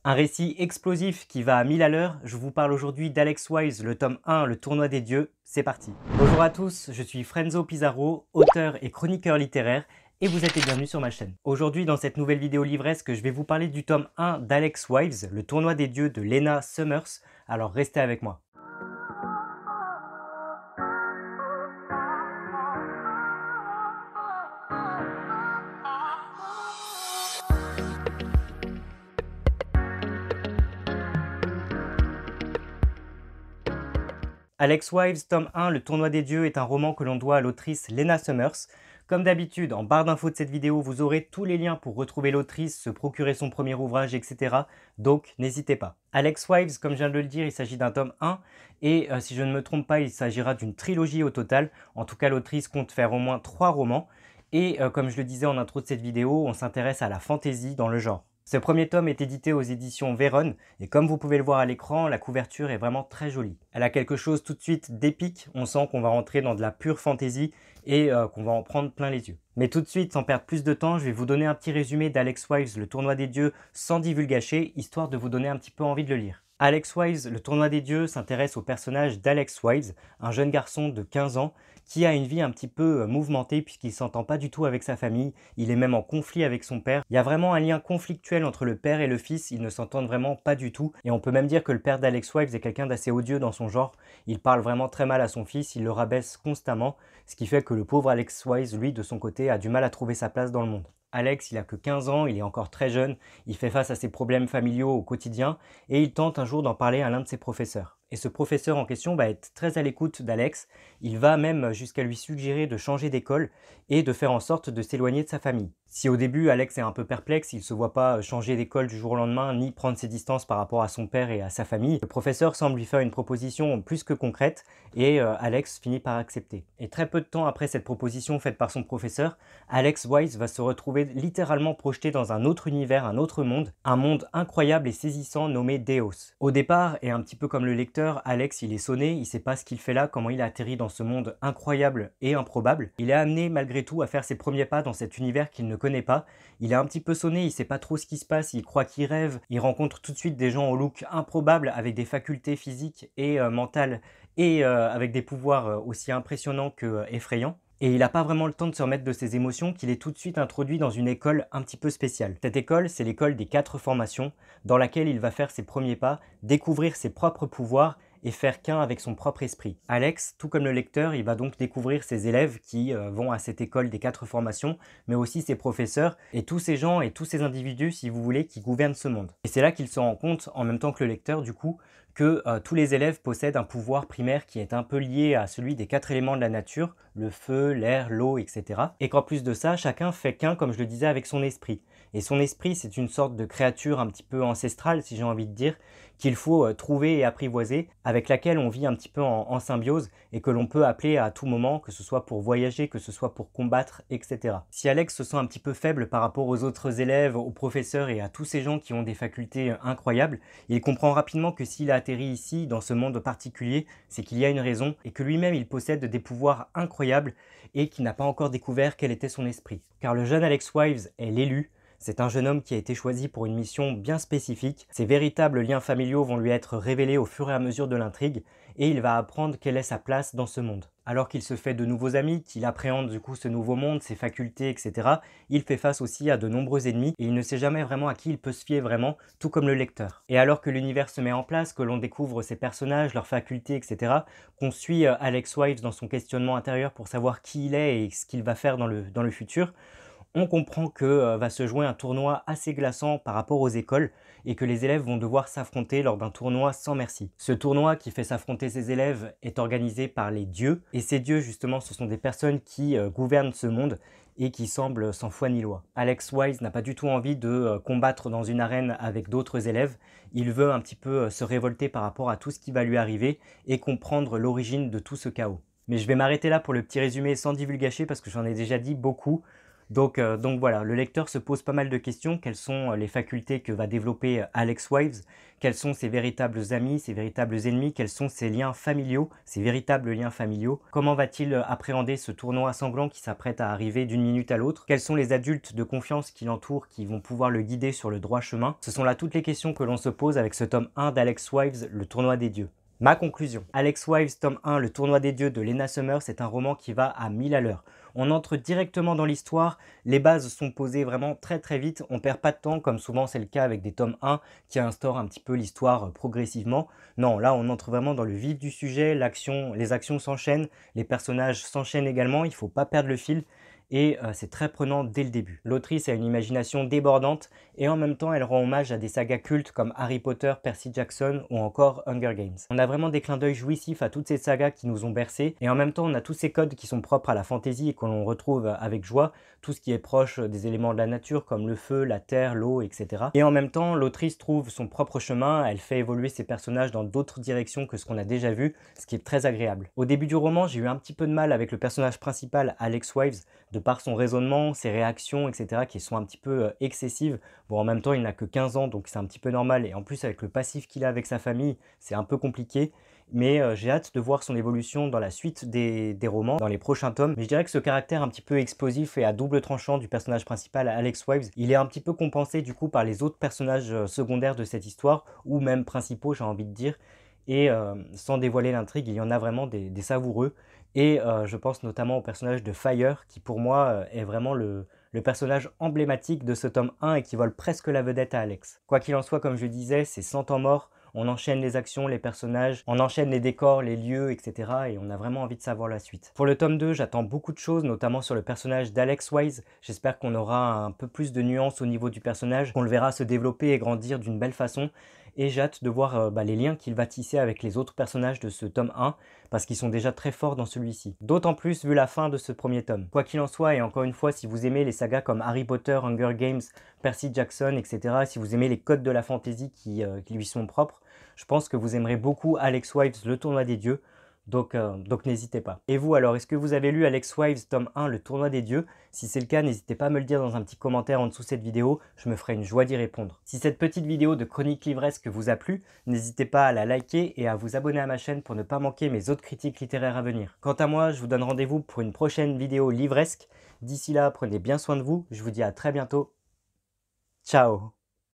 Un récit explosif qui va à 1000 à l'heure, je vous parle aujourd'hui d'Alex Wise, le tome 1, le tournoi des dieux, c'est parti. Bonjour à tous, je suis Frenzo Pizarro, auteur et chroniqueur littéraire, et vous êtes les bienvenus sur ma chaîne. Aujourd'hui, dans cette nouvelle vidéo livresque, je vais vous parler du tome 1 d'Alex Wise, le tournoi des dieux de Lena Summers, alors restez avec moi. Alex Wise, tome 1, le tournoi des dieux est un roman que l'on doit à l'autrice Lena Summers. Comme d'habitude, en barre d'infos de cette vidéo, vous aurez tous les liens pour retrouver l'autrice, se procurer son premier ouvrage, etc. Donc, n'hésitez pas. Alex Wise, comme je viens de le dire, il s'agit d'un tome 1 et si je ne me trompe pas, il s'agira d'une trilogie au total. En tout cas, l'autrice compte faire au moins 3 romans et comme je le disais en intro de cette vidéo, on s'intéresse à la fantasy dans le genre. Ce premier tome est édité aux éditions Vérone et comme vous pouvez le voir à l'écran, la couverture est vraiment très jolie. Elle a quelque chose tout de suite d'épique, on sent qu'on va rentrer dans de la pure fantasy et qu'on va en prendre plein les yeux. Mais tout de suite, sans perdre plus de temps, je vais vous donner un petit résumé d'Alex Wise, le tournoi des dieux, sans divulgacher, histoire de vous donner un petit peu envie de le lire. Alex Wise, le tournoi des dieux, s'intéresse au personnage d'Alex Wise, un jeune garçon de 15 ans qui a une vie un petit peu mouvementée puisqu'il ne s'entend pas du tout avec sa famille, il est même en conflit avec son père. Il y a vraiment un lien conflictuel entre le père et le fils, ils ne s'entendent vraiment pas du tout et on peut même dire que le père d'Alex Wise est quelqu'un d'assez odieux dans son genre. Il parle vraiment très mal à son fils, il le rabaisse constamment, ce qui fait que le pauvre Alex Wise, lui, de son côté, a du mal à trouver sa place dans le monde. Alex, il a que 15 ans, il est encore très jeune, il fait face à ses problèmes familiaux au quotidien et il tente un jour d'en parler à l'un de ses professeurs. Et ce professeur en question va être très à l'écoute d'Alex, il va même jusqu'à lui suggérer de changer d'école et de faire en sorte de s'éloigner de sa famille. Si au début Alex est un peu perplexe, il ne se voit pas changer d'école du jour au lendemain ni prendre ses distances par rapport à son père et à sa famille, le professeur semble lui faire une proposition plus que concrète et Alex finit par accepter. Et très peu de temps après cette proposition faite par son professeur, Alex Wise va se retrouver littéralement projeté dans un autre univers, un autre monde, un monde incroyable et saisissant nommé Deos. Au départ, et un petit peu comme le lecteur, Alex il est sonné, il sait pas ce qu'il fait là, comment il a atterri dans ce monde incroyable et improbable. Il est amené malgré tout à faire ses premiers pas dans cet univers qu'il ne connaît pas. Il est un petit peu sonné, il sait pas trop ce qui se passe, il croit qu'il rêve, il rencontre tout de suite des gens au look improbable avec des facultés physiques et mentales et avec des pouvoirs aussi impressionnants que effrayants. Et il n'a pas vraiment le temps de se remettre de ses émotions qu'il est tout de suite introduit dans une école un petit peu spéciale. Cette école, c'est l'école des 4 formations, dans laquelle il va faire ses premiers pas, découvrir ses propres pouvoirs et faire qu'un avec son propre esprit. Alex, tout comme le lecteur, il va donc découvrir ses élèves qui vont à cette école des 4 formations, mais aussi ses professeurs et tous ces gens et tous ces individus, si vous voulez, qui gouvernent ce monde. Et c'est là qu'il se rend compte, en même temps que le lecteur du coup, que tous les élèves possèdent un pouvoir primaire qui est un peu lié à celui des 4 éléments de la nature, le feu, l'air, l'eau, etc. Et qu'en plus de ça, chacun fait qu'un, comme je le disais, avec son esprit. Et son esprit, c'est une sorte de créature un petit peu ancestrale, si j'ai envie de dire, qu'il faut trouver et apprivoiser, avec laquelle on vit un petit peu en symbiose et que l'on peut appeler à tout moment, que ce soit pour voyager, que ce soit pour combattre, etc. Si Alex se sent un petit peu faible par rapport aux autres élèves, aux professeurs et à tous ces gens qui ont des facultés incroyables, il comprend rapidement que s'il a atterri ici, dans ce monde particulier, c'est qu'il y a une raison et que lui-même il possède des pouvoirs incroyables et qu'il n'a pas encore découvert quel était son esprit. Car le jeune Alex Wise est l'élu. C'est un jeune homme qui a été choisi pour une mission bien spécifique. Ses véritables liens familiaux vont lui être révélés au fur et à mesure de l'intrigue et il va apprendre quelle est sa place dans ce monde. Alors qu'il se fait de nouveaux amis, qu'il appréhende du coup ce nouveau monde, ses facultés, etc., il fait face aussi à de nombreux ennemis et il ne sait jamais vraiment à qui il peut se fier vraiment, tout comme le lecteur. Et alors que l'univers se met en place, que l'on découvre ses personnages, leurs facultés, etc., qu'on suit Alex Wise dans son questionnement intérieur pour savoir qui il est et ce qu'il va faire dans le futur, on comprend que va se jouer un tournoi assez glaçant par rapport aux écoles et que les élèves vont devoir s'affronter lors d'un tournoi sans merci. Ce tournoi qui fait s'affronter ses élèves est organisé par les dieux et ces dieux justement ce sont des personnes qui gouvernent ce monde et qui semblent sans foi ni loi. Alex Wise n'a pas du tout envie de combattre dans une arène avec d'autres élèves, il veut un petit peu se révolter par rapport à tout ce qui va lui arriver et comprendre l'origine de tout ce chaos. Mais je vais m'arrêter là pour le petit résumé sans divulgacher parce que j'en ai déjà dit beaucoup. Donc voilà, le lecteur se pose pas mal de questions. Quelles sont les facultés que va développer Alex Wives? Quels sont ses véritables amis, ses véritables ennemis? Quels sont ses liens familiaux, ses véritables liens familiaux? Comment va-t-il appréhender ce tournoi sanglant qui s'apprête à arriver d'une minute à l'autre? Quels sont les adultes de confiance qui l'entourent, qui vont pouvoir le guider sur le droit chemin? Ce sont là toutes les questions que l'on se pose avec ce tome 1 d'Alex Wives, Le Tournoi des Dieux. Ma conclusion. Alex Wives, tome 1, Le Tournoi des Dieux de Lena Summers, c'est un roman qui va à 1000 à l'heure. On entre directement dans l'histoire, les bases sont posées vraiment très vite, on perd pas de temps comme souvent c'est le cas avec des tomes 1 qui instaurent un petit peu l'histoire progressivement. Non, là on entre vraiment dans le vif du sujet, les actions s'enchaînent, les personnages s'enchaînent également, il ne faut pas perdre le fil. Et c'est très prenant dès le début. L'autrice a une imagination débordante et en même temps elle rend hommage à des sagas cultes comme Harry Potter, Percy Jackson ou encore Hunger Games. On a vraiment des clins d'œil jouissifs à toutes ces sagas qui nous ont bercés et en même temps on a tous ces codes qui sont propres à la fantasy et que l'on retrouve avec joie, tout ce qui est proche des éléments de la nature comme le feu, la terre, l'eau, etc. Et en même temps l'autrice trouve son propre chemin, elle fait évoluer ses personnages dans d'autres directions que ce qu'on a déjà vu, ce qui est très agréable. Au début du roman j'ai eu un petit peu de mal avec le personnage principal Alex Wives, de par son raisonnement, ses réactions, etc., qui sont un petit peu excessives. Bon, en même temps, il n'a que 15 ans, donc c'est un petit peu normal. Et en plus, avec le passif qu'il a avec sa famille, c'est un peu compliqué. Mais j'ai hâte de voir son évolution dans la suite des romans, dans les prochains tomes. Mais je dirais que ce caractère un petit peu explosif et à double tranchant du personnage principal, Alex Wives, il est un petit peu compensé du coup par les autres personnages secondaires de cette histoire, ou même principaux, j'ai envie de dire. Et sans dévoiler l'intrigue, il y en a vraiment des savoureux. Et je pense notamment au personnage de Fire, qui pour moi est vraiment le personnage emblématique de ce tome 1 et qui vole presque la vedette à Alex. Quoi qu'il en soit, comme je disais, c'est 100 temps mort, on enchaîne les actions, les personnages, on enchaîne les décors, les lieux, etc. Et on a vraiment envie de savoir la suite. Pour le tome 2, j'attends beaucoup de choses, notamment sur le personnage d'Alex Wise. J'espère qu'on aura un peu plus de nuances au niveau du personnage, qu'on le verra se développer et grandir d'une belle façon. Et j'ai hâte de voir les liens qu'il va tisser avec les autres personnages de ce tome 1, parce qu'ils sont déjà très forts dans celui-ci. D'autant plus vu la fin de ce premier tome. Quoi qu'il en soit, et encore une fois, si vous aimez les sagas comme Harry Potter, Hunger Games, Percy Jackson, etc., si vous aimez les codes de la fantasy qui lui sont propres, je pense que vous aimerez beaucoup Alex Wives, Le Tournoi des Dieux. Donc n'hésitez pas. Et vous alors, est-ce que vous avez lu Alex Wives tome 1, Le Tournoi des Dieux? Si c'est le cas, n'hésitez pas à me le dire dans un petit commentaire en dessous de cette vidéo, je me ferai une joie d'y répondre. Si cette petite vidéo de chronique livresque vous a plu, n'hésitez pas à la liker et à vous abonner à ma chaîne pour ne pas manquer mes autres critiques littéraires à venir. Quant à moi, je vous donne rendez-vous pour une prochaine vidéo livresque. D'ici là, prenez bien soin de vous, je vous dis à très bientôt. Ciao!